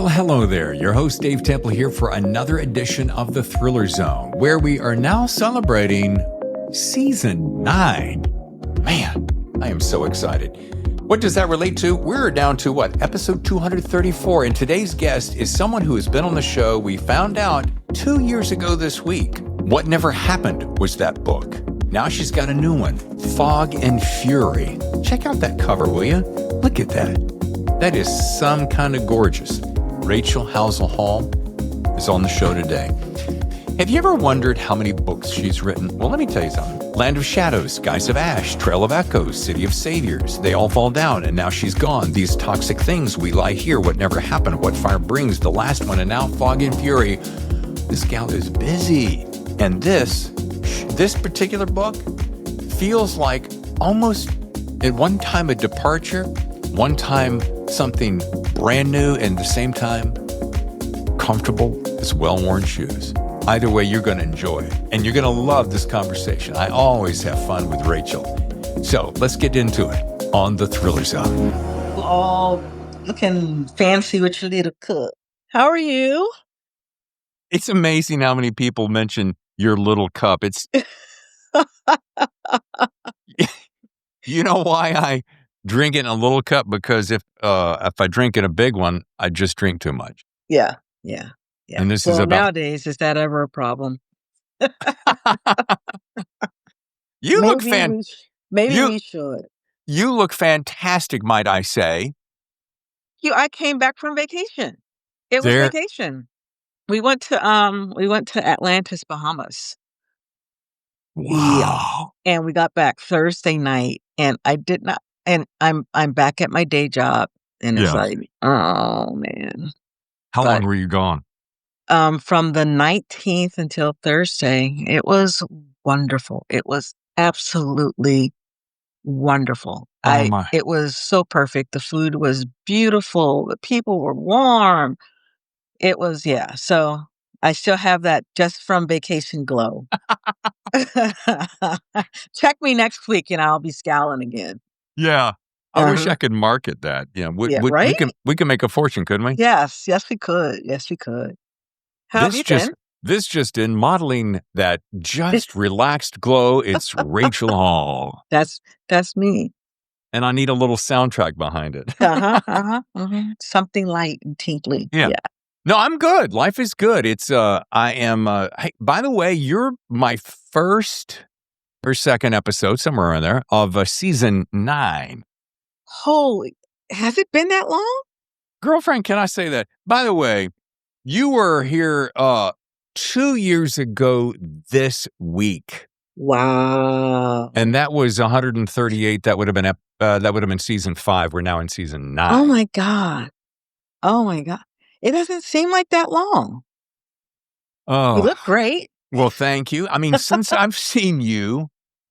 Well, hello there. Your host, Dave Temple, here for another edition of the Thriller Zone, where we are now celebrating Season 9. Man, I am so excited. What does that relate to? We're down to Episode 234, and today's guest is someone who has been on the show we found out 2 years ago this week. What Never Happened was that book. Now she's got a new one, Fog and Fury. Check out that cover, will you? Look at that. That is some kind of gorgeous. Rachel Howzell Hall is on the show today. Have you ever wondered how many books she's written? Well, let me tell you something. Land of Shadows, Skies of Ash, Trail of Echoes, City of Saviors. They all fall down, and now she's gone. These Toxic Things, We Lie Here, What Never Happened, What Fire Brings, the last one, and now Fog and Fury. This gal is busy. And this particular book feels like almost at one time a departure, one time something brand new, and at the same time comfortable as well-worn shoes. Either way, you're going to enjoy it, and you're going to love this conversation. I always have fun with Rachel. So let's get into it on the Thriller Zone. All looking fancy with your little cup. How are you? It's amazing how many people mention your little cup. It's you know why I drink it in a little cup? Because if I drink in a big one, I just drink too much. Yeah. And this is about nowadays. Is that ever a problem? You look Maybe we should. You look fantastic, might I say? I came back from vacation. It was vacation. We went to Atlantis, Bahamas. Wow. Yeah. And we got back Thursday night, and I did not. And I'm back at my day job, and it's like, oh man. How long were you gone? From the 19th until Thursday. It was wonderful. It was absolutely wonderful. It was so perfect. The food was beautiful. The people were warm. It was, so I still have that just from vacation glow. Check me next week and I'll be scowling again. Yeah. I wish I could market that. Yeah, right? We can make a fortune, couldn't we? Yes, we could. How have you been? This just in, modeling that just relaxed glow. It's Rachel Hall. That's me. And I need a little soundtrack behind it. Something light and tinkly. Yeah. No, I'm good. Life is good. It's I am. Hey, by the way, you're my first or second episode, somewhere in there, of season 9. Holy, has it been that long? Girlfriend, can I say that? By the way, you were here 2 years ago this week. Wow. And that was 138. That would have been season 5. We're now in season 9. Oh my God. It doesn't seem like that long. Oh. You look great. Well, thank you. I mean, since I've seen you,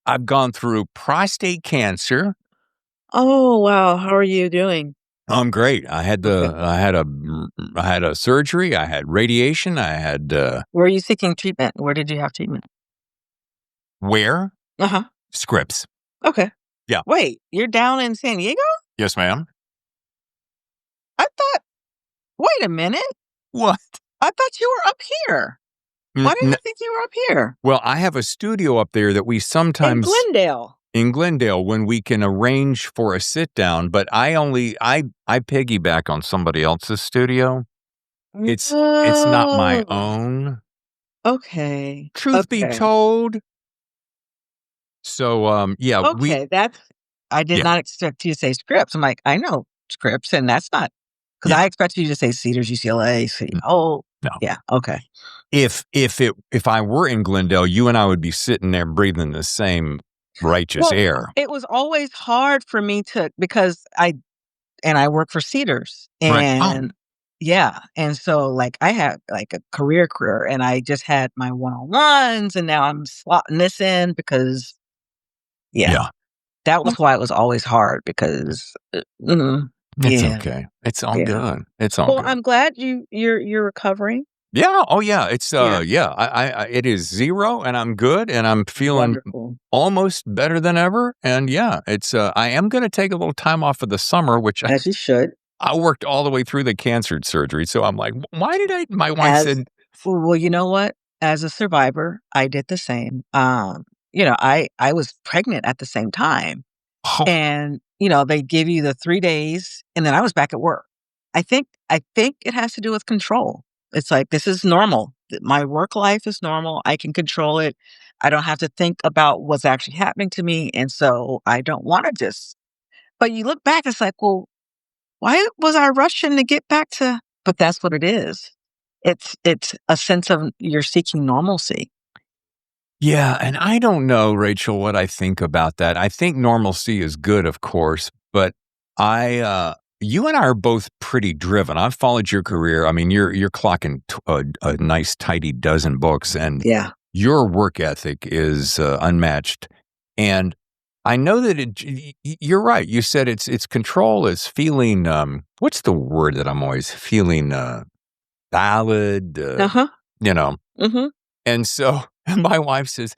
I've gone through prostate cancer. Oh, wow. How are you doing? I'm great. I had a surgery. I had radiation. I had. Were you seeking treatment? Where did you have treatment? Where? Scripps. Okay. Yeah. Wait, you're down in San Diego? Yes, ma'am. Wait a minute. What? I thought you were up here. Why did you think you were up here? Well, I have a studio up there that we sometimes in Glendale when we can arrange for a sit down, but I piggyback on somebody else's studio. It's not my own. Okay. Truth be told. So Okay, I did not expect you to say Scripps. I'm like, I know Scripps, and that's not because I expected you to say Cedars, UCLA. No. Yeah, okay. If I were in Glendale, you and I would be sitting there breathing the same righteous air. It was always hard for me because I work for Cedars, and and so like I had like a career, and I just had my one-on-ones, and now I'm slotting this in because that was why it was always hard because it's okay. It's all good. It's all good. Well, I'm glad you're recovering. Yeah. Oh, yeah. It's it is 0, and I'm good, and I'm feeling almost better than ever. And it's I am going to take a little time off of the summer, which as you should. I worked all the way through the cancer surgery, so I'm like, why did I my wife said Well, you know what? As a survivor, I did the same. I was pregnant at the same time, oh, and, they give you the 3 days, and then I was back at work. I think it has to do with control. It's like, this is normal. My work life is normal. I can control it. I don't have to think about what's actually happening to me, and so I don't wanna just but you look back, it's like, "Well, why was I rushing to get back to" but that's what it is. It's a sense of you're seeking normalcy. yeah, and I don't know, Rachel, what I think about that. I think normalcy is good, of course, but you and I are both pretty driven. I've followed your career. I mean, you're clocking a nice tidy dozen books, and Yeah. your work ethic is unmatched. And I know that you're right. You said it's control is feeling. What's the word that I'm always feeling? Valid. Uh-huh. You know. Mhm. And so my wife says,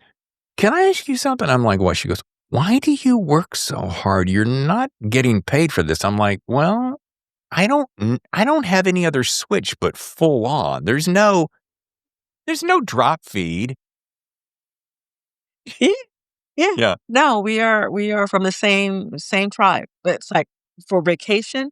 "Can I ask you something?" I'm like, "What?" She goes, "Why do you work so hard? You're not getting paid for this." I'm like, "Well, I don't have any other switch but full on. There's no drop feed." Yeah. Yeah. No, we are from the same tribe, but it's like, for vacation,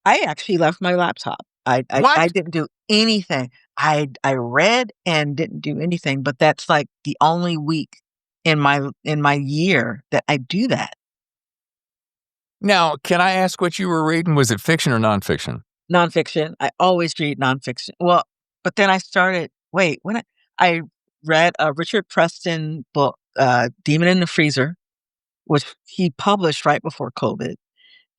I actually left my laptop. I What? didn't do anything. I read and didn't do anything, but that's, like, the only week in my year that I do that. Now, can I ask what you were reading? Was it fiction or nonfiction? Nonfiction, I always read nonfiction. Well, but then I started when I read a Richard Preston book, Demon in the Freezer, which he published right before COVID,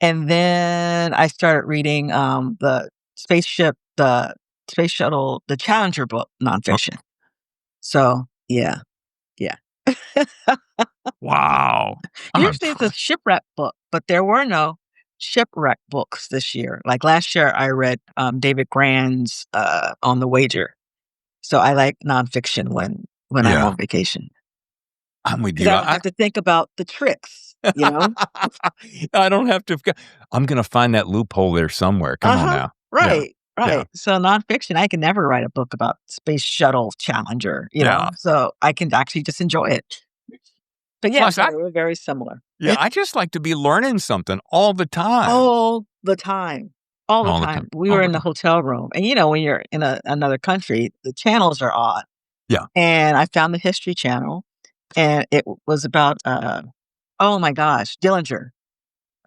and then I started reading, the space shuttle, the Challenger book, Oh, nonfiction. So, yeah, yeah. wow. I'm Usually it's a impressed. shipwreck book, but there were no shipwreck books this year. Like last year, I read David Grann's On the Wager. So I like nonfiction when I'm Yeah, on vacation I'm with because you. I don't have to think about the tricks, you know? I don't have to. I'm going to find that loophole there somewhere. Come on Uh-huh. now. Yeah. Right, Yeah. right. So nonfiction, I can never write a book about Space Shuttle Challenger, Yeah. so I can actually just enjoy it. But yeah, Plus, so we're very similar. yeah, I just like to be learning something all the time. All the time. All the All the time. time. We All were the in the time. hotel room, and, when you're in another country, the channels are odd, Yeah. and I found the History Channel, and it was about, oh my gosh, Dillinger,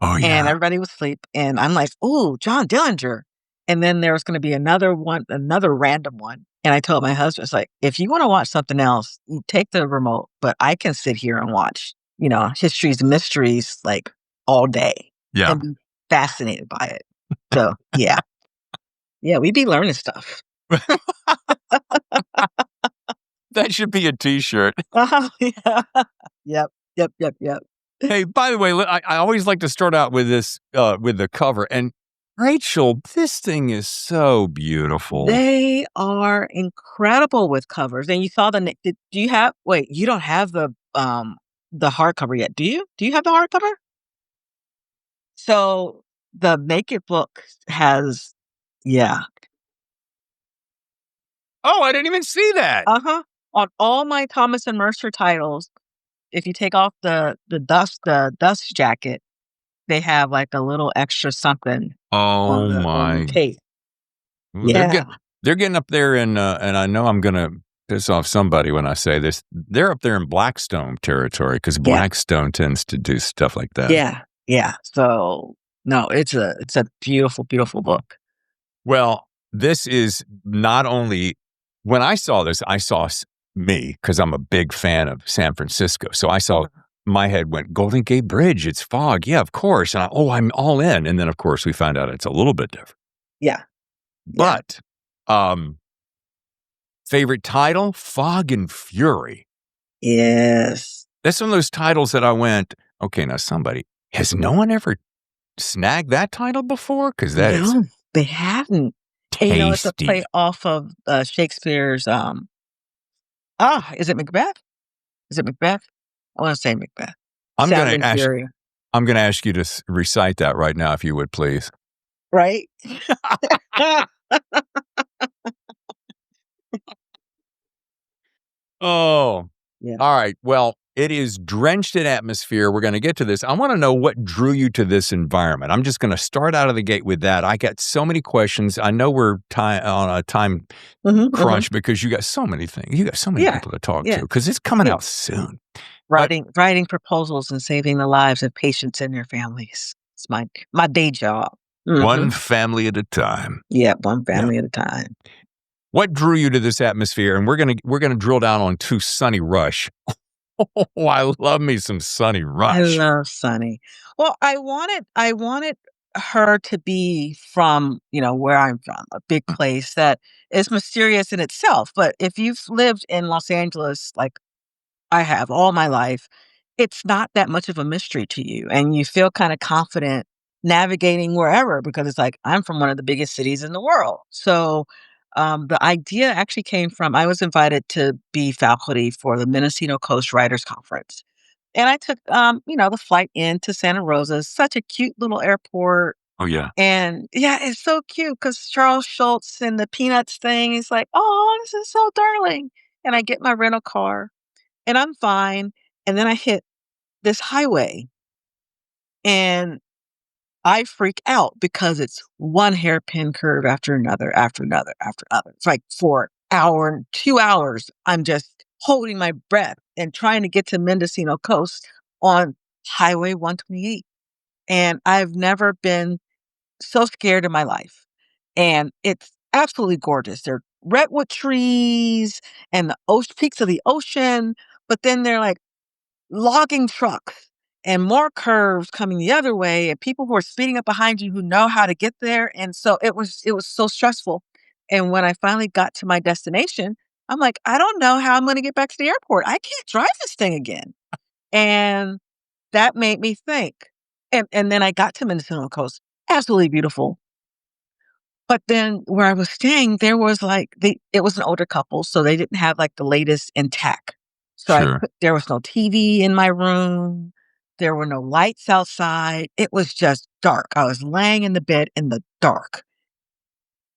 Oh, and yeah. everybody was asleep, and I'm like, "Ooh, John Dillinger," and then there was gonna be another random one, and I told my husband, it's like, "If you wanna watch something else, you take the remote, but I can sit here and watch, history's mysteries, like, all day Yeah. and be fascinated by it." So, yeah. Yeah, we be learning stuff. That should be a T-shirt. Uh-huh, yeah. Yep, yep, yep, yep. Hey, by the way, I always like to start out with this, with the cover. And Rachel, this thing is so beautiful. They are incredible with covers, and you saw the na did do you have wait, you don't have the hardcover yet, do you? Do you have the hardcover? So, the Naked book has yeah. Oh, I didn't even see that. Uh-huh. On all my Thomas and Mercer titles, if you take off the dust jacket, they have, like, a little extra something Oh on the my. case. Well, Yeah, they're getting up there in, and I know I'm gonna piss off somebody when I say this. They're up there in Blackstone territory because yeah, Blackstone tends to do stuff like that. yeah, yeah. So, no, it's a beautiful, beautiful book. Well, this is not only when I saw this, I saw me because I'm a big fan of San Francisco. So I saw my head went Golden Gate Bridge. It's fog. Yeah, of course. And I'm all in. And then of course we found out it's a little bit different. Yeah, yeah. But um, favorite title, Fog and Fury. Yes. That's one of those titles that I went, okay, now somebody has no one ever snagged that title before because that is No, they haven't. And, it's a play tasty. off of, Shakespeare's, is it Macbeth? Is it Macbeth? I wanna say Macbeth. I'm Sound gonna and ask. Fury. I'm gonna ask you to recite that right now, if you would, please. Right? Oh, Yeah. all right. Well, it is drenched in atmosphere. We're going to get to this. I want to know what drew you to this environment. I'm just going to start out of the gate with that. I got so many questions. I know we're on a time crunch because you got so many things. You got so many people to talk to because it's coming out soon. Writing proposals and saving the lives of patients and their families. It's my day job. One family at a time. Yeah, one family at a time. What drew you to this atmosphere? And we're gonna drill down on to Sunny Rush. Oh, I love me some Sunny Rush. I love Sunny. Well, I wanted her to be from, where I'm from, a big place that is mysterious in itself. But if you've lived in Los Angeles, like I have all my life, it's not that much of a mystery to you. And you feel kind of confident navigating wherever because it's like, I'm from one of the biggest cities in the world. So the idea actually came from, I was invited to be faculty for the Mendocino Coast Writers Conference. And I took, the flight into Santa Rosa, such a cute little airport. Oh, yeah. And yeah, it's so cute because Charles Schultz and the Peanuts thing is like, oh, this is so darling. And I get my rental car and I'm fine. And then I hit this highway and I freak out because it's one hairpin curve after another, after another, after another. It's like for an hour and 2 hours, I'm just holding my breath and trying to get to Mendocino Coast on Highway 128. And I've never been so scared in my life. And it's absolutely gorgeous. There are redwood trees and the peaks of the ocean, but then they're like logging trucks and more curves coming the other way and people who are speeding up behind you who know how to get there. And so it was so stressful. And when I finally got to my destination, I'm like, I don't know how I'm going to get back to the airport. I can't drive this thing again. And that made me think. And then I got to Mendocino Coast, absolutely beautiful. But then where I was staying, there was it was an older couple, so they didn't have like the latest in tech. So there was no TV in my room. There were no lights outside. It was just dark. I was laying in the bed in the dark.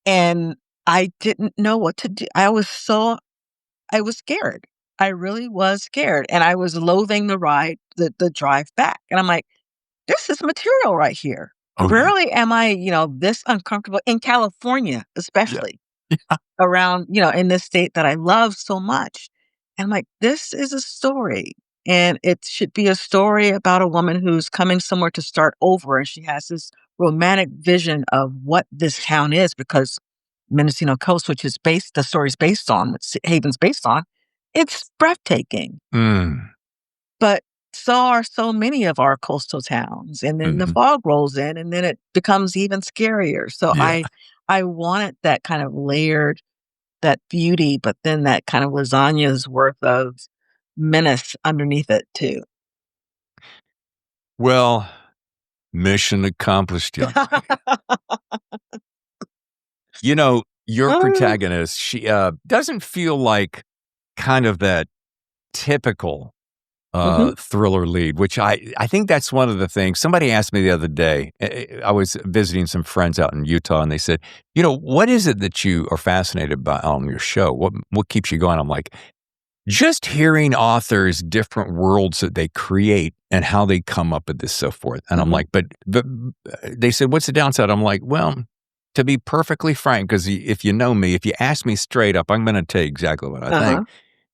And I didn't know what to do. I was scared. I really was scared. And I was loathing the ride, the drive back. And I'm like, this is material right here. Oh, rarely am I, this uncomfortable in California, especially around, in this state that I love so much. And I'm like, this is a story. And it should be a story about a woman who's coming somewhere to start over. And she has this romantic vision of what this town is because Mendocino Coast, which is the story's based on, Haven's based on, it's breathtaking. But so are so many of our coastal towns. And then the fog rolls in and then it becomes even scarier. So I wanted that kind of layered, that beauty, but then that kind of lasagna's worth of menace underneath it too. Well, mission accomplished, young lady. Your protagonist, she doesn't feel like kind of that typical thriller lead, which I think that's one of the things. Somebody asked me the other day, I was visiting some friends out in Utah, and they said, what is it that you are fascinated by on your show? What keeps you going? I'm like, just hearing authors' different worlds that they create and how they come up with this, so forth. And I'm like, but they said, what's the downside? I'm like, well, to be perfectly frank, because if you know me, if you ask me straight up, I'm going to tell you exactly what I think.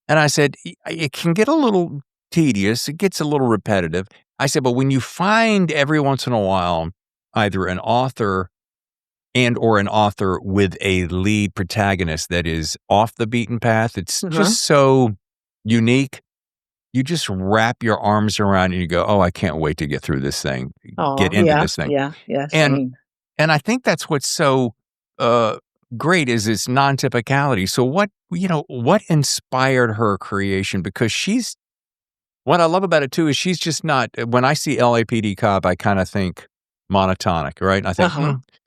And I said, it can get a little tedious. It gets a little repetitive. I said, but when you find every once in a while, either an author or an author with a lead protagonist that is off the beaten path, it's just so unique. You just wrap your arms around and you go, oh, I can't wait to get through this thing, get into this thing. Yeah. And I think that's what's so great is its non-typicality. So what inspired her creation? Because what I love about it too is she's just not, when I see LAPD cop, I kind of think monotonic, right? And I think,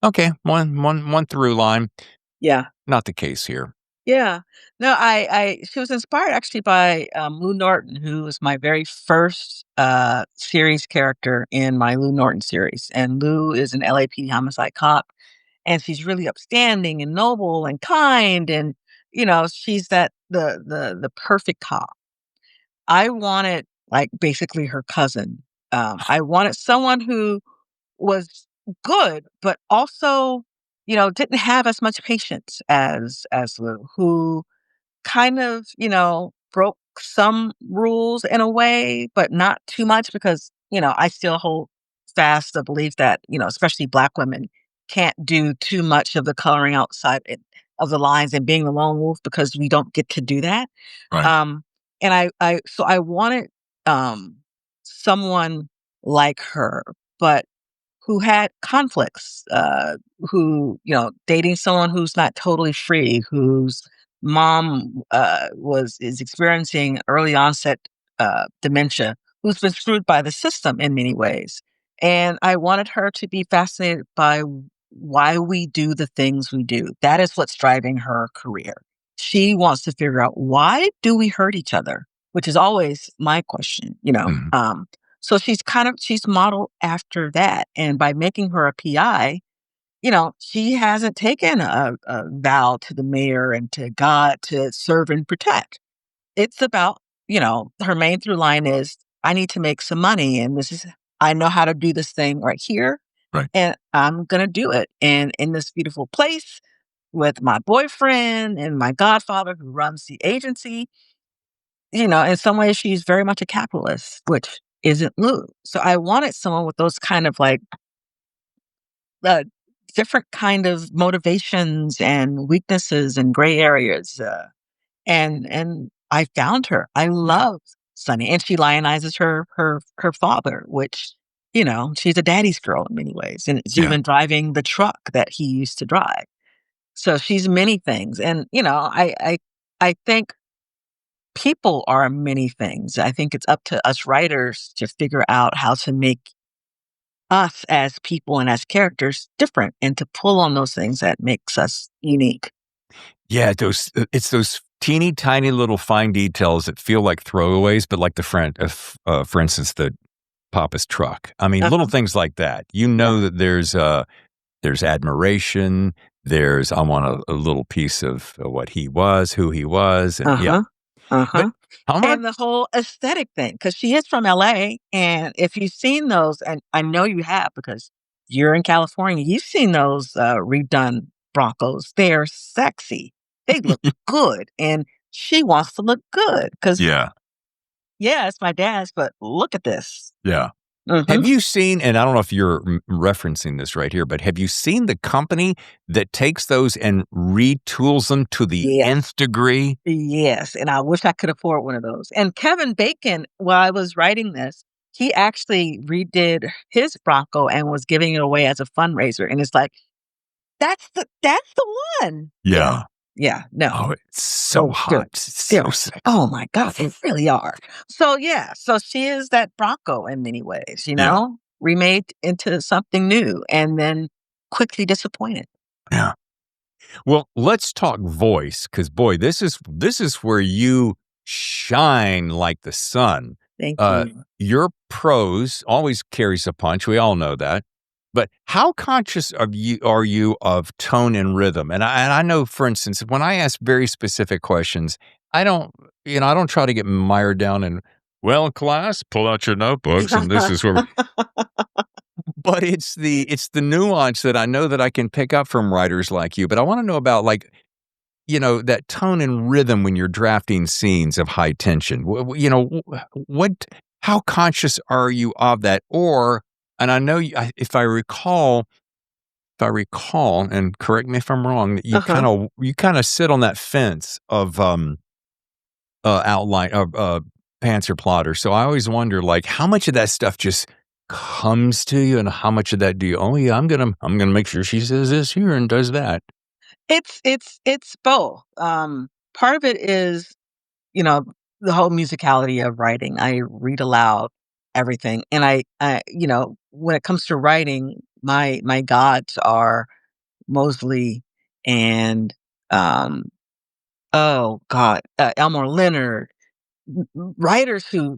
okay, one through line. Yeah. Not the case here. Yeah. No, she was inspired actually by, Lou Norton, who was my very first, series character in my Lou Norton series, and Lou is an LAPD homicide cop, and she's really upstanding and noble and kind, and, she's the perfect cop. I wanted, like, basically her cousin. I wanted someone who was good, but also, didn't have as much patience as Lou, who kind of, broke some rules in a way, but not too much because, I still hold fast the belief that, especially Black women can't do too much of the coloring outside of the lines and being the lone wolf because we don't get to do that. Right. Um, and I wanted someone like her, but who had conflicts, dating someone who's not totally free, whose mom is experiencing early onset dementia, who's been screwed by the system in many ways. And I wanted her to be fascinated by why we do the things we do. That is what's driving her career. She wants to figure out, why do we hurt each other? Which is always my question. Mhm. So she's modeled after that. And by making her a PI, she hasn't taken a vow to the mayor and to God to serve and protect. It's about, her main through line is, I need to make some money, and I know how to do this thing right here, Right. and I'm going to do it. And in this beautiful place with my boyfriend and my godfather who runs the agency, in some ways she's very much a capitalist, which isn't Lou. So I wanted someone with those kind of like uh, different kind of motivations and weaknesses and gray areas. And I found her. I love Sunny, and she lionizes her father, which she's a daddy's girl in many ways, and it's Yeah. even driving the truck that he used to drive. So she's many things, and I think people are many things. I think it's up to us writers to figure out how to make us as people and as characters different and to pull on those things that makes us unique. Yeah, it's those teeny tiny little fine details that feel like throwaways, but like for instance, the Papa's truck. I mean, little Uh-huh. things like that. Yeah. That there's admiration. I want a little piece of what he was, who he was, and yeah. Uh-huh. But Uh-huh. I want And the whole aesthetic thing, because she is from LA. And if you've seen those, and I know you have because you're in California, you've seen those redone Broncos. They're sexy. They look good. And she wants to look good because, yeah, yeah, it's my dad's, but look at this. yeah. Hmm. Have you seen, and I don't know if you're referencing this right here, but have you seen the company that takes those and retools them to the Yes. nth degree? Yes. And I wish I could afford one of those. And Kevin Bacon, while I was writing this, he actually redid his Bronco and was giving it away as a fundraiser. And it's like, that's the one. Yeah. Yeah. Yeah. No. Oh, it's so They're hot. It's so they're sexy. oh my god, they really are. So yeah, so she is that Bronco in many ways, Yeah. remade into something new and then quickly disappointed. Yeah. Well, let's talk voice, because boy, this is where you shine like the sun. Thank Uh, you. your prose always carries a punch. We all know that. But how conscious are you of tone and rhythm? And I know, for instance, when I ask very specific questions, I don't I don't try to get mired down in, well, class, pull out your notebooks, and this is where. But it's the nuance that I know that I can pick up from writers like you. But I want to know about, like, that tone and rhythm when you're drafting scenes of high tension. What how conscious are you of that? And I know if I recall, and correct me if I'm wrong, that Uh-huh. you kind of sit on that fence of outline of Panther plotter. So I always wonder, like, how much of that stuff just comes to you, and how much of that do you? Oh yeah, I'm gonna make sure she says this here and does that. It's both. Part of it is, you know, the whole musicality of writing. I read aloud everything. And when it comes to writing, my gods are Mosley and um Oh God, Elmore Leonard, writers who,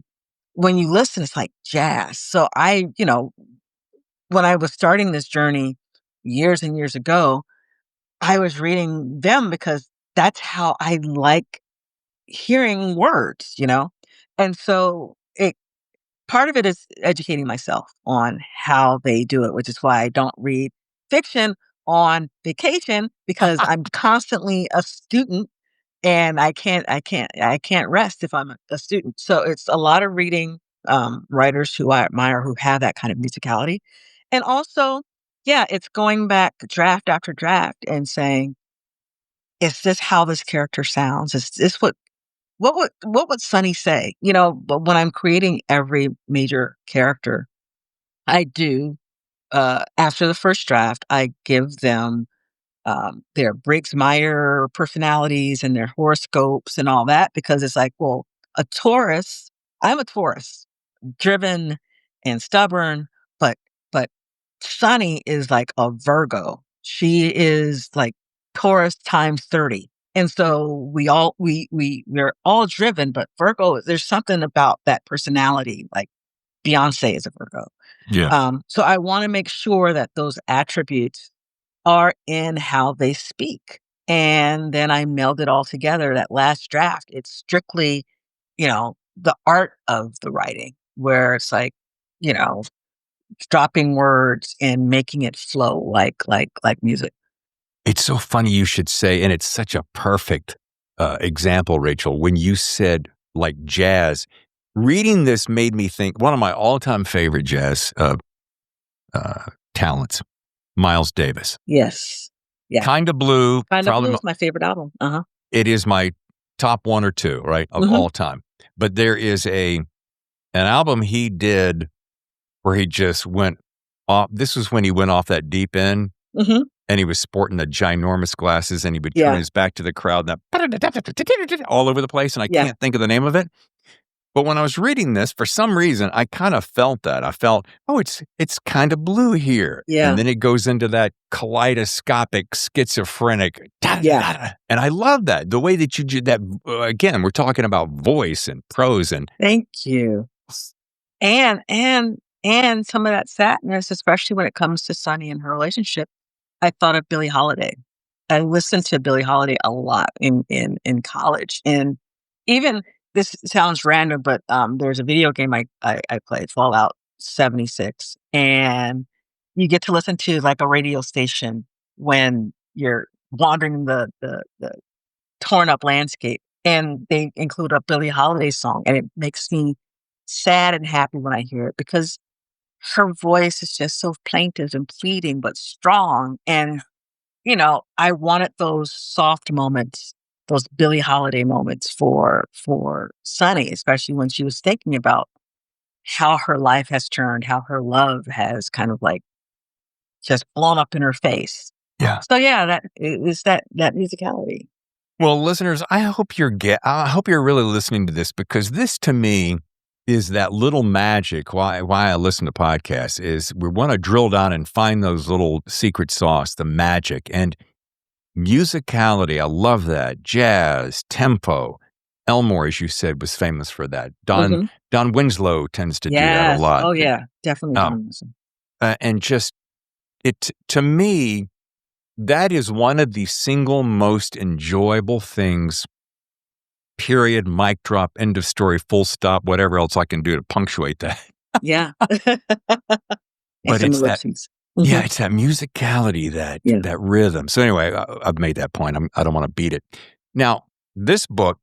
when you listen, it's like jazz. So when I was starting this journey years and years ago, I was reading them because that's how I like hearing words. And so part of it is educating myself on how they do it, which is why I don't read fiction on vacation because I'm constantly a student and I can't rest if I'm a student. So it's a lot of reading writers who I admire who have that kind of musicality. And also, yeah, it's going back draft after draft and saying, is this how this character sounds? Is this what would Sonny say? But when I'm creating every major character, I do after the first draft, I give them their Briggs Meyer personalities and their horoscopes and all that because it's like, well, a Taurus, I'm a Taurus, driven and stubborn, but Sunny is like a Virgo. She is like Taurus times 30. And so we're all driven, but Virgo, there's something about that personality. Like Beyonce is a Virgo. Yeah. So I want to make sure that those attributes are in how they speak. And then I meld it all together. That last draft, it's strictly, the art of the writing, where it's like, you know, dropping words and making it flow like music. It's so funny you should say, and it's such a perfect example, Rachel, when you said like jazz. Reading this made me think one of my all-time favorite jazz talents, Miles Davis. Yes. Yeah. Kind of Blue. Kind of Probably Blue is my favorite album. Uh-huh. it is my top one or two, right, of all time. But there is an album he did where he just went off. This was when he went off that deep end. Mm-hmm. And he was sporting the ginormous glasses, and he would turn his back to the crowd, and all over the place, and I can't think of the name of it. But when I was reading this, for some reason, I kind of felt that. I felt, it's kind of blue here. Yeah. And then it goes into that kaleidoscopic, schizophrenic, and I love that. The way that you did that, again, we're talking about voice and prose. And thank you. And some of that sadness, especially when it comes to Sunny and her relationship, I thought of Billie Holiday. I listened to Billie Holiday a lot in college. And even, this sounds random, but there's a video game I played, Fallout 76. And you get to listen to like a radio station when you're wandering the torn up landscape. And they include a Billie Holiday song. And it makes me sad and happy when I hear it because her voice is just so plaintive and pleading, but strong. And, I wanted those soft moments, those Billie Holiday moments for Sunny, especially when she was thinking about how her life has turned, how her love has kind of like just blown up in her face. Yeah. So yeah, that is that musicality. Well, listeners, I hope you're really listening to this, because this to me is that little magic. Why I listen to podcasts is we want to drill down and find those little secret sauce, the magic and musicality. I love that. Jazz, tempo. Elmore, as you said, was famous for that. Don Winslow tends to do that a lot. Oh yeah, definitely. Don Winslow. And just to me, that is one of the single most enjoyable things, period, mic drop, end of story, full stop, whatever else I can do to punctuate that. Yeah. But it's that, it's that musicality, that rhythm. So anyway, I've made that point. I don't want to beat it. Now, this book,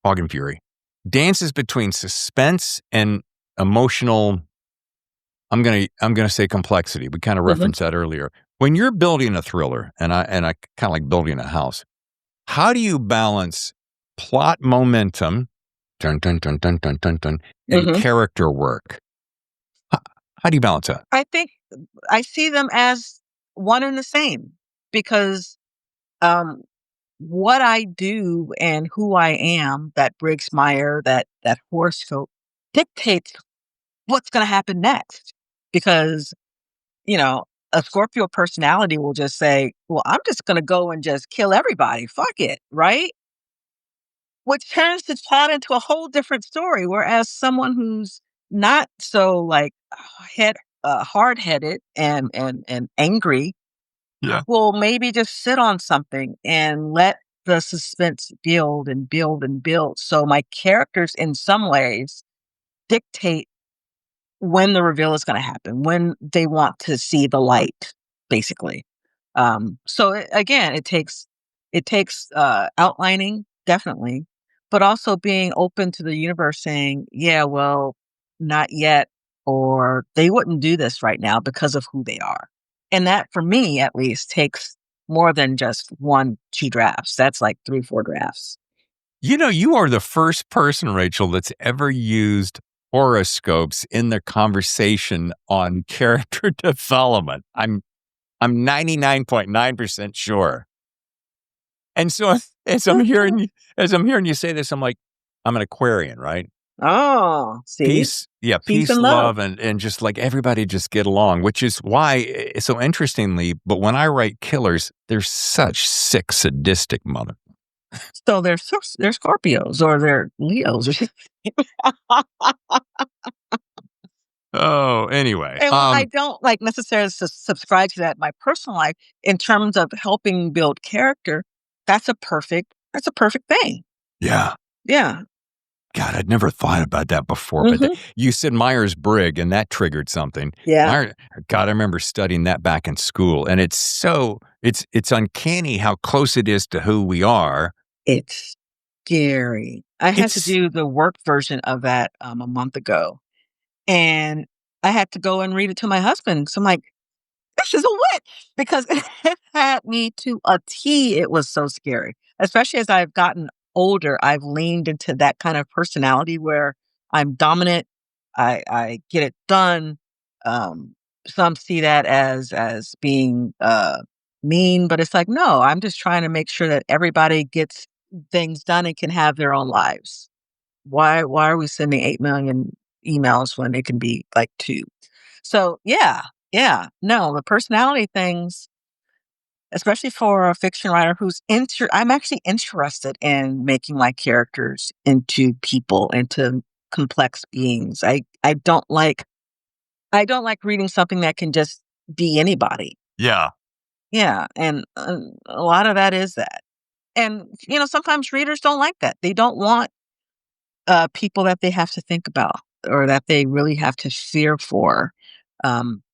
Fog and Fury, dances between suspense and emotional, I'm gonna say complexity. We kind of referenced that earlier. When you're building a thriller, and I kind of like building a house, how do you balance plot momentum, dun, dun, dun, dun, dun, dun, dun, and character work? How do you balance that? I think I see them as one and the same, because what I do and who I am, that Briggs Meyer, that horoscope, dictates what's going to happen next. Because, a Scorpio personality will just say, well, I'm just going to go and just kill everybody. Fuck it. Right. which turns the plot into a whole different story. Whereas someone who's not so like hard headed and angry will maybe just sit on something and let the suspense build and build and build. So my characters, in some ways, dictate when the reveal is going to happen, when they want to see the light, basically. Again, it takes outlining, definitely, but also being open to the universe saying, yeah, well, not yet, or they wouldn't do this right now because of who they are. And that, for me at least, takes more than just 1-2 drafts. That's like 3-4 drafts. You are the first person, Rachel, that's ever used horoscopes in the conversation on character development. I'm 99.9% sure. And so as I'm hearing you say this, I'm like, I'm an Aquarian, right? Oh, see? Peace, Peace and love, and just like everybody just get along, which is why, so interestingly, but when I write killers, they're such sick, sadistic mother. So they're Scorpios or they're Leos or something. Oh, anyway. And while I don't like necessarily subscribe to that in my personal life, in terms of helping build character, that's a perfect thing. Yeah. Yeah. God, I'd never thought about that before. But you said Myers-Briggs, and that triggered something. Yeah. God, I remember studying that back in school, and it's uncanny how close it is to who we are. It's scary. I had to do the work version of that a month ago, and I had to go and read it to my husband. So I'm like, this is a witch, because it had me to a T. It was so scary, especially as I've gotten older. I've leaned into that kind of personality where I'm dominant. I get it done. Some see that as being mean, but it's like, no, I'm just trying to make sure that everybody gets things done and can have their own lives. Why are we sending 8 million emails when it can be like 2? So yeah. No, the personality things, especially for a fiction writer who's I'm actually interested in making my characters into people, into complex beings. I don't like reading something that can just be anybody. Yeah. Yeah, and a lot of that is that. And sometimes readers don't like that. They don't want people that they have to think about or that they really have to fear for.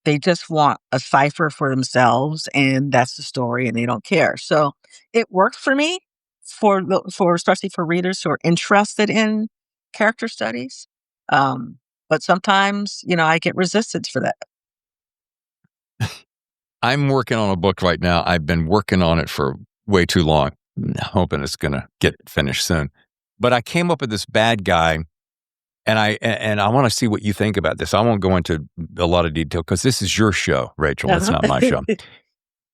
They just want a cipher for themselves, and that's the story, and they don't care. So it works for me, for especially for readers who are interested in character studies. But sometimes, I get resistance for that. I'm working on a book right now. I've been working on it for way too long, hoping it's going to get finished soon. But I came up with this bad guy, and I want to see what you think about this. I won't go into a lot of detail because this is your show, Rachel. It's not my show.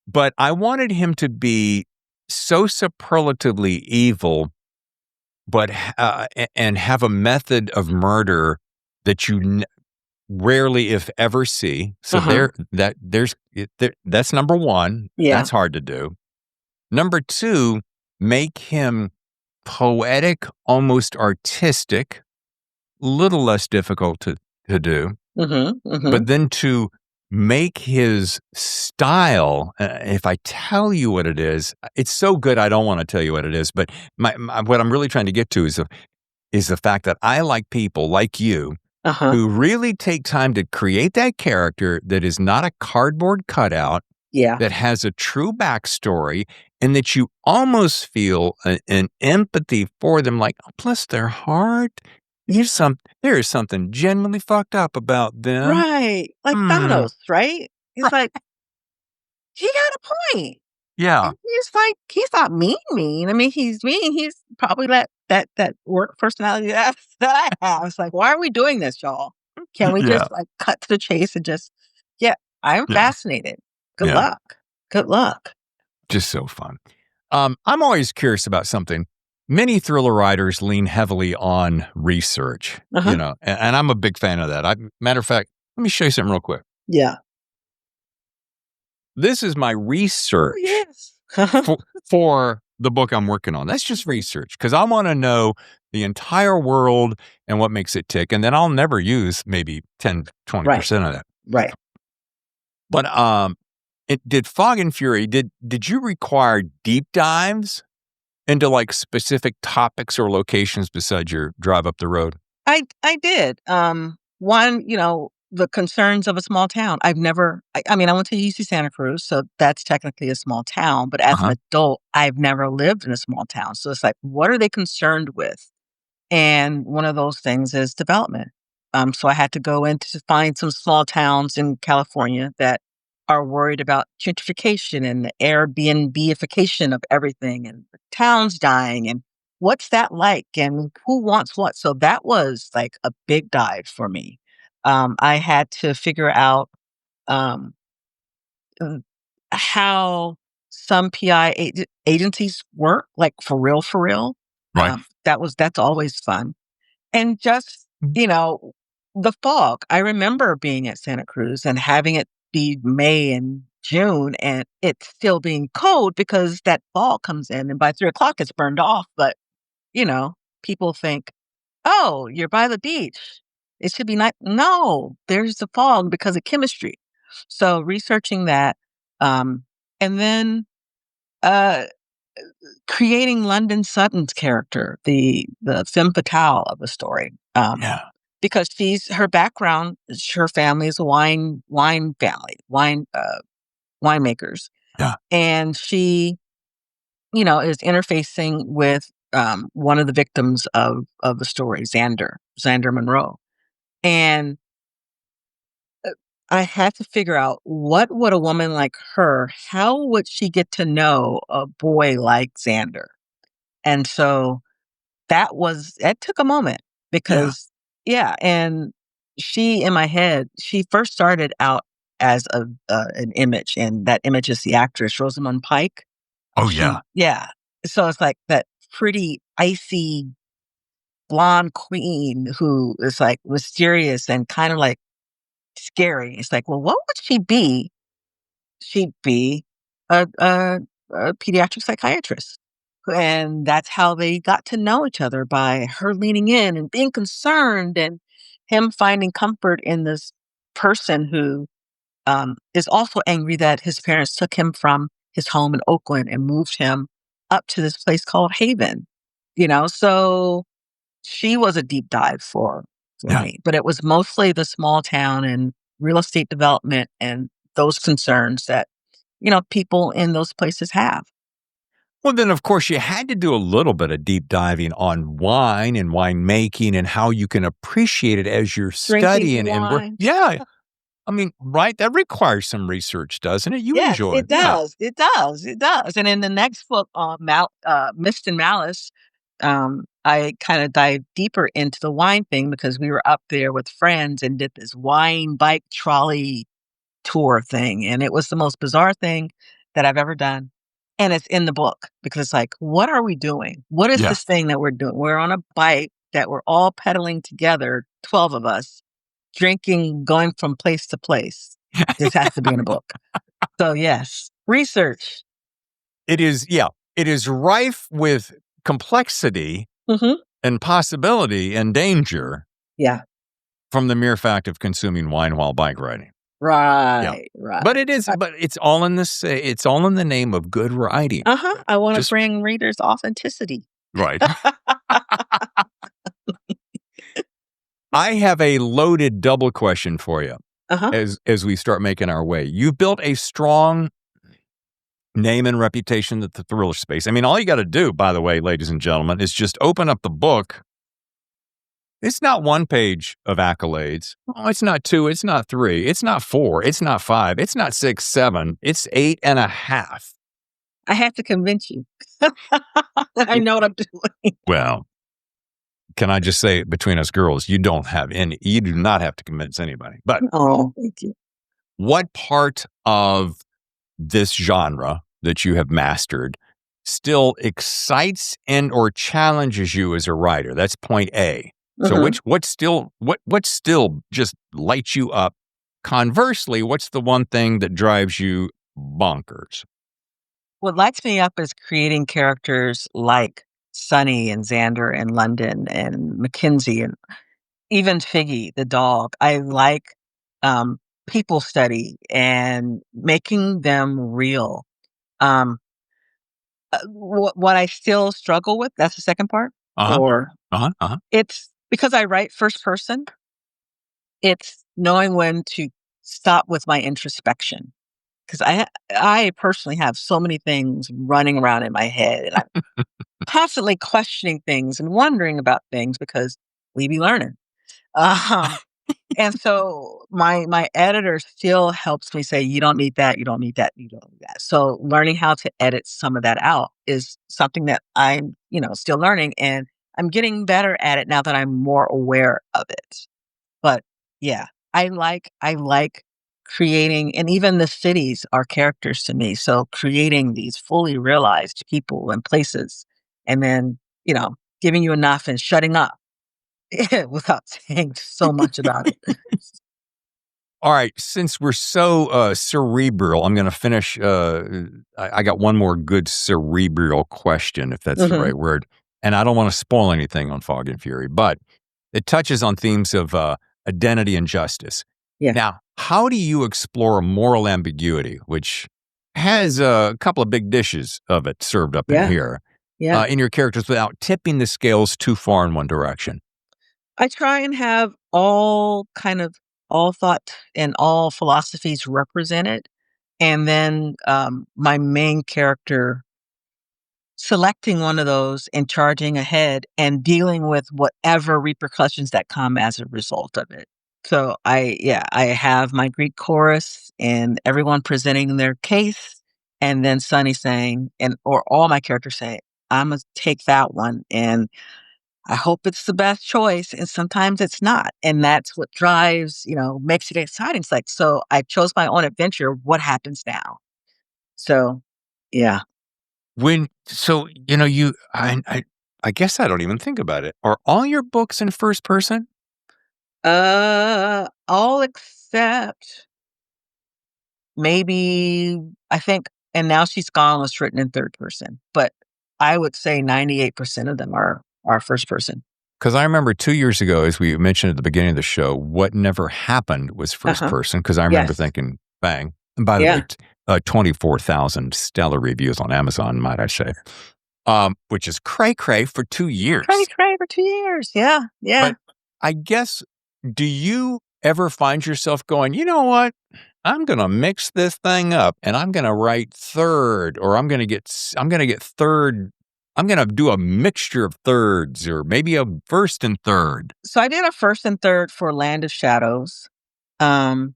But I wanted him to be so superlatively evil, but and have a method of murder that you rarely, if ever, see. So that's number one. Yeah. That's hard to do. Number two, make him poetic, almost artistic, little less difficult to do. But then to make his style, if I tell you what it is, it's so good I don't want to tell you what it is. But what I'm really trying to get to is the fact that I like people like you who really take time to create that character that is not a cardboard cutout, that has a true backstory, and that you almost feel an empathy for them, like, oh, bless their heart. There is something genuinely fucked up about them. Right. Like Thanos, right? He's like, he got a point. Yeah. And he's not mean. I mean, he's mean. He's probably that work personality that I have. It's like, why are we doing this, y'all? Can we just like cut to the chase and just, I'm fascinated. Good luck. Just so fun. I'm always curious about something. Many thriller writers lean heavily on research, and I'm a big fan of that. Matter of fact, let me show you something real quick. Yeah. This is my research yes. for the book I'm working on. That's just research because I want to know the entire world and what makes it tick. And then I'll never use maybe 10, 20% of that. Right. But it did Fog and Fury. Did you require deep dives into like specific topics or locations besides your drive up the road? I did. One, the concerns of a small town. I went to UC Santa Cruz, so that's technically a small town. But as an adult, I've never lived in a small town. So it's like, what are they concerned with? And one of those things is development. So I had to go in to find some small towns in California that are worried about gentrification and the Airbnb-ification of everything and the towns dying and what's that like and who wants what. So that was like a big dive for me. I had to figure out um, uh, how some agencies work, like for real. Right. That's always fun. And just, the fog. I remember being at Santa Cruz and having it be May and June and it's still being cold because that fog comes in and by 3:00 it's burned off. But, people think, oh, you're by the beach. It should be nice. No, there's the fog because of chemistry. So researching that, and then uh, creating London Sutton's character, the femme fatale of the story. Because her background, her family is a wine family, winemakers. Yeah. And she, is interfacing with one of the victims of the story, Xander Monroe. And I had to figure out what would a woman like her, how would she get to know a boy like Xander? And so it took a moment because, and she, in my head, she first started out as an image, and that image is the actress Rosamund Pike. Oh, yeah. Yeah. So it's like that pretty, icy, blonde queen who is like mysterious and kind of like scary. It's like, well, what would she be? She'd be a pediatric psychiatrist. And that's how they got to know each other, by her leaning in and being concerned and him finding comfort in this person who is also angry that his parents took him from his home in Oakland and moved him up to this place called Haven. So she was a deep dive for me, but it was mostly the small town and real estate development and those concerns that, people in those places have. Well, then, of course, you had to do a little bit of deep diving on wine and winemaking and how you can appreciate it as you're studying and work. Yeah. I mean, right? That requires some research, doesn't it? Yes, enjoy it does. Yeah. It does. And in the next book, Mist and Malice, I kind of dive deeper into the wine thing because we were up there with friends and did this wine bike trolley tour thing. And it was the most bizarre thing that I've ever done. And it's in the book because it's like, what are we doing? What is this thing that we're doing? We're on a bike that we're all pedaling together, 12 of us, drinking, going from place to place. This has to be in a book. So yes, research. It is, it is rife with complexity and possibility and danger. Yeah. From the mere fact of consuming wine while bike riding. Right. But it's all in it's all in the name of good writing. I want to bring readers authenticity. Right. I have a loaded double question for you as we start making our way. You built a strong name and reputation at the thriller space. I mean, all you got to do, by the way, ladies and gentlemen, is just open up the book. It's not one page of accolades. Oh, it's not 2. It's not 3. It's not 4. It's not 5. It's not 6, 7. It's 8.5. I have to convince you that I know what I'm doing. Well, can I just say, between us girls, you do not have to convince anybody. But thank you. What part of this genre that you have mastered still excites and or challenges you as a writer? That's point A. So what still just lights you up? Conversely, what's the one thing that drives you bonkers? what lights me up is creating characters like Sunny and Xander and London and Mackenzie and even Figgy, the dog. I like um, people study and making them real. Um, what I still struggle with, that's the second part, Uh-huh. or Uh-huh. Uh-huh. it's because I write first person, it's knowing when to stop with my introspection. Because I personally have so many things running around in my head, and I'm constantly questioning things and wondering about things because we be learning. Um, and so my editor still helps me say, "You don't need that, you don't need that, you don't need that." So learning how to edit some of that out is something that I'm, still learning, and I'm getting better at it now that I'm more aware of it. But yeah, I like creating, and even the cities are characters to me. So creating these fully realized people and places, and then, giving you enough and shutting up without saying so much about it. All right, since we're so cerebral, I'm going to finish. I got one more good cerebral question, if that's the Mhm. right word. And I don't want to spoil anything on Fog and Fury, but it touches on themes of identity and justice. Yeah. Now, how do you explore moral ambiguity, which has a couple of big dishes of it served up in Yeah. here, Yeah. in your characters without tipping the scales too far in one direction? I try and have all thought and all philosophies represented. And then my main character selecting one of those and charging ahead and dealing with whatever repercussions that come as a result of it. So I have my Greek chorus and everyone presenting their case, and then Sunny saying, or all my characters say, I'm gonna take that one and I hope it's the best choice. And sometimes it's not. And that's what drives, makes it exciting. It's like, so I chose my own adventure. What happens now? So yeah. I guess I don't even think about it. Are all your books in first person? All except maybe I think And Now She's Gone was written in third person, but I would say 98% of them are first person. Because I remember 2 years ago, as we mentioned at the beginning of the show, What Never Happened was first Uh-huh. person. Because I remember Yes. thinking, bang. And by the way, Yeah. 24,000 stellar reviews on Amazon, might I say, which is cray-cray for 2 Cray years. cray for 2 years. Yeah. Yeah. But I guess, do you ever find yourself going, you know what? I'm going to mix this thing up and I'm going to write third, or I'm going to get third. I'm going to do a mixture of thirds, or maybe a first and third. So I did a first and third for Land of Shadows. Um,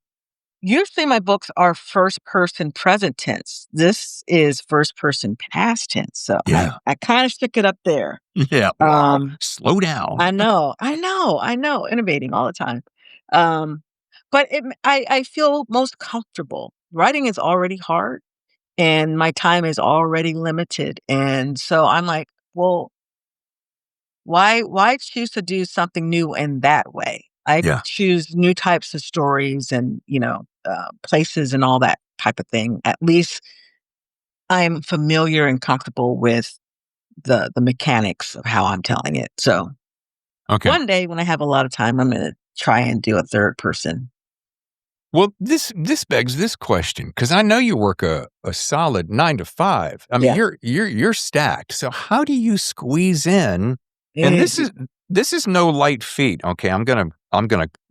Usually my books are first person present tense. This is first person past tense. So I, Yeah. I kind of stick it up there. Yeah. Wow. Um, Slow down. I know, innovating all the time. Um, but I feel most comfortable. Writing is already hard and my time is already limited. And so I'm like, well, why choose to do something new in that way? I Yeah. choose new types of stories and, places and all that type of thing. At least I'm familiar and comfortable with the mechanics of how I'm telling it. So Okay. one day when I have a lot of time, I'm going to try and do a third person. Well, this begs this question, because I know you work a solid 9 to 5. I mean, Yeah. you're stacked. So how do you squeeze in? And Eh, this is no light feat. Okay, I'm gonna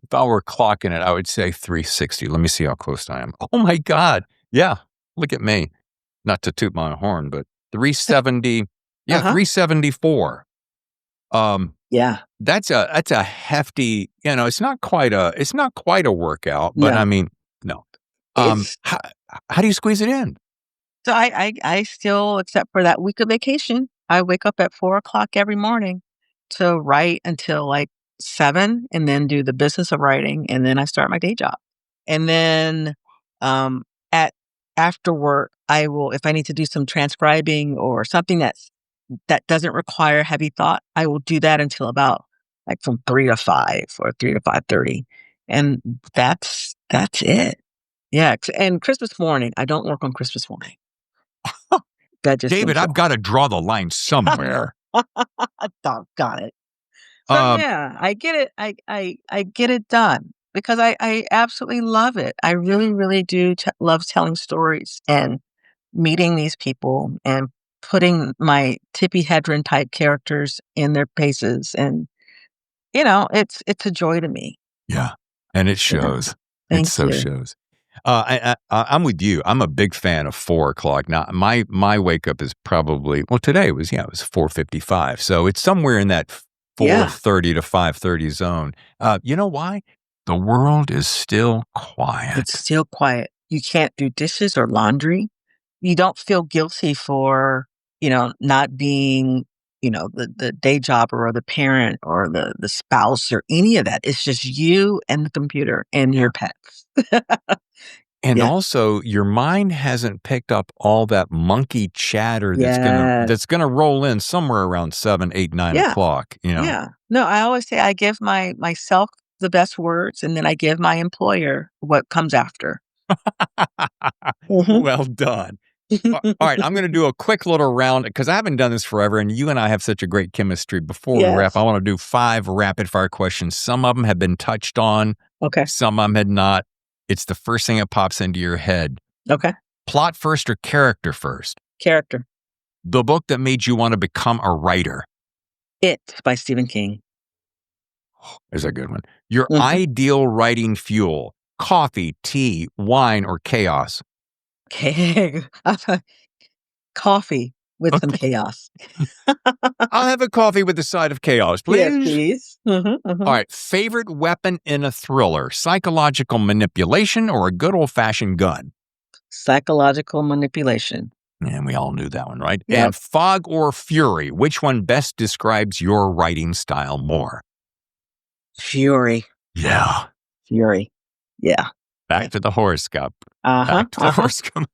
if I were clocking it, I would say 360. Let me see how close I am. Oh my God. Yeah. Look at me. Not to toot my horn, but 370. Yeah, Uh-huh. 374. Yeah. That's a hefty, it's not quite a workout, but I No. mean, no. It's How do you squeeze it in? So I still, except for that week of vacation, I wake up at 4 o'clock every morning to write until like 7, and then do the business of writing, and then I start my day job. And then um, at after work, I will, if I need to do some transcribing or something that doesn't require heavy thought, I will do that until about like from 3 to 5 or 3 to 5:30, and that's it. Yeah, and Christmas morning, I don't work on Christmas morning. That just David, I've got to draw the line somewhere. Doggone it. So yeah, I get it. I get it done because I absolutely love it. I really, really do love telling stories and meeting these people and putting my Tippi Hedren type characters in their places. And, it's a joy to me. Yeah. And it shows. Thank you. Shows. I'm with you. I'm a big fan of 4:00. Now, my wake up is probably, today it was 4:55. So it's somewhere in that 4:30 to 5:30 zone. You know why? The world is still quiet. It's still quiet. You can't do dishes or laundry. You don't feel guilty for, not being, the day jobber or the parent or the spouse or any of that. It's just you and the computer and your pets. And also, your mind hasn't picked up all that monkey chatter that's gonna roll in somewhere around 7, 8, 9 o'clock. Yeah. No, I always say I give myself the best words, and then I give my employer what comes after. Well done. All right, I'm going to do a quick little round because I haven't done this forever, and you and I have such a great chemistry. Before we wrap, I want to do 5 rapid-fire questions. Some of them have been touched on. Okay. Some of them had not. It's the first thing that pops into your head. Okay. Plot first or character first? Character. The book that made you want to become a writer? It by Stephen King. There's a good one. Your ideal writing fuel: coffee, tea, wine, or chaos? Coffee with some chaos. I'll have a coffee with a side of chaos, please. Yes, please. All right. Favorite weapon in a thriller: psychological manipulation or a good old-fashioned gun? Psychological manipulation. And we all knew that one, right? Yep. And fog or fury, which one best describes your writing style more? Fury. Yeah. Fury. Yeah. Back to the horoscope. Back to the horoscope.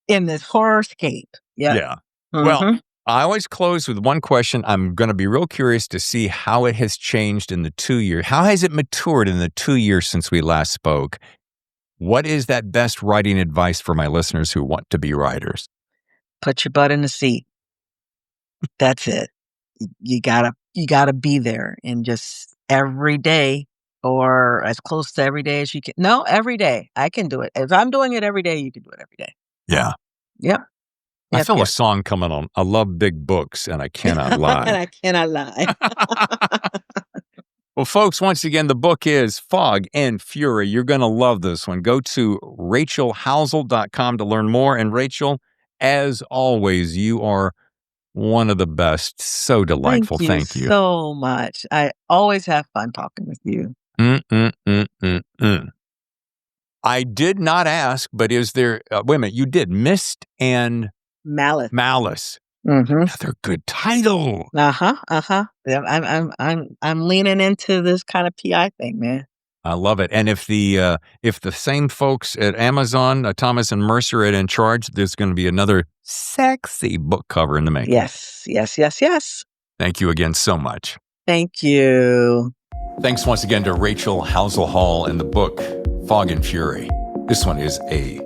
In this horoscape. Yeah. Well, I always close with one question. I'm going to be real curious to see how it has changed in the 2 years. How has it matured in the 2 years since we last spoke? What is that best writing advice for my listeners who want to be writers? Put your butt in the seat. That's it. You gotta be there, and just every day, or as close to every day as you can. No, every day. I can do it. If I'm doing it every day, you can do it every day. Yeah. Yep. I feel a song coming on. I love big books, and I cannot lie. And I cannot lie. Well, folks, once again, the book is Fog and Fury. You're going to love this one. Go to rachelhowzell.com to learn more. And Rachel, as always, you are one of the best. So delightful. Thank you so much. I always have fun talking with you. I did not ask, but is there, wait a minute, you did Mist and Malice. Another good title. Yeah, I'm leaning into this kind of PI thing, man. I love it. And if the same folks at Amazon, Thomas and Mercer are in charge, there's going to be another sexy book cover in the making. Yes. Thank you again so much. Thank you. Thanks once again to Rachel Howzell Hall and the book Fog and Fury. This one is a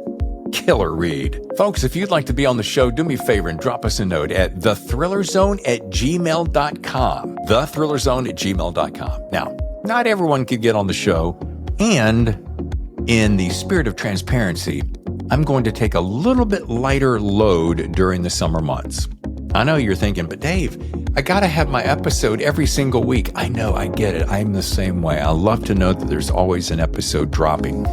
killer read. Folks, if you'd like to be on the show, do me a favor and drop us a note at thethrillerzone@gmail.com. Thethrillerzone@gmail.com. Now, not everyone could get on the show, and in the spirit of transparency, I'm going to take a little bit lighter load during the summer months. I know you're thinking, but Dave, I got to have my episode every single week. I know, I get it. I'm the same way. I love to know that there's always an episode dropping.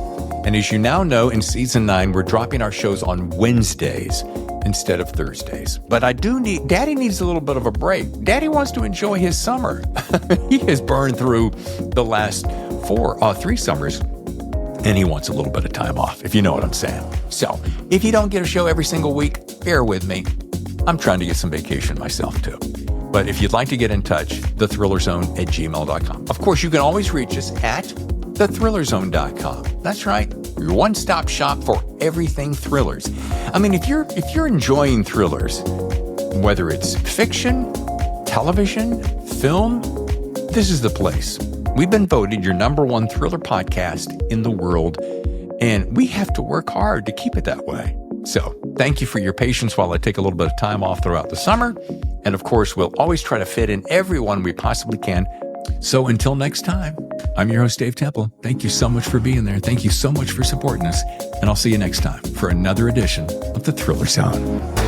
And as you now know, in season 9, we're dropping our shows on Wednesdays instead of Thursdays. But Daddy needs a little bit of a break. Daddy wants to enjoy his summer. He has burned through the last 3 summers, and he wants a little bit of time off, if you know what I'm saying. So if you don't get a show every single week, bear with me. I'm trying to get some vacation myself too. But if you'd like to get in touch, thethrillerzone@gmail.com. Of course, you can always reach us at thethrillerzone.com. That's right, your one-stop shop for everything thrillers. I mean, if you're enjoying thrillers, whether it's fiction, television, film, this is the place. We've been voted your #1 thriller podcast in the world, and we have to work hard to keep it that way. So thank you for your patience while I take a little bit of time off throughout the summer. And of course, we'll always try to fit in everyone we possibly can. So until next time, I'm your host, Dave Temple. Thank you so much for being there. Thank you so much for supporting us. And I'll see you next time for another edition of The Thriller Zone.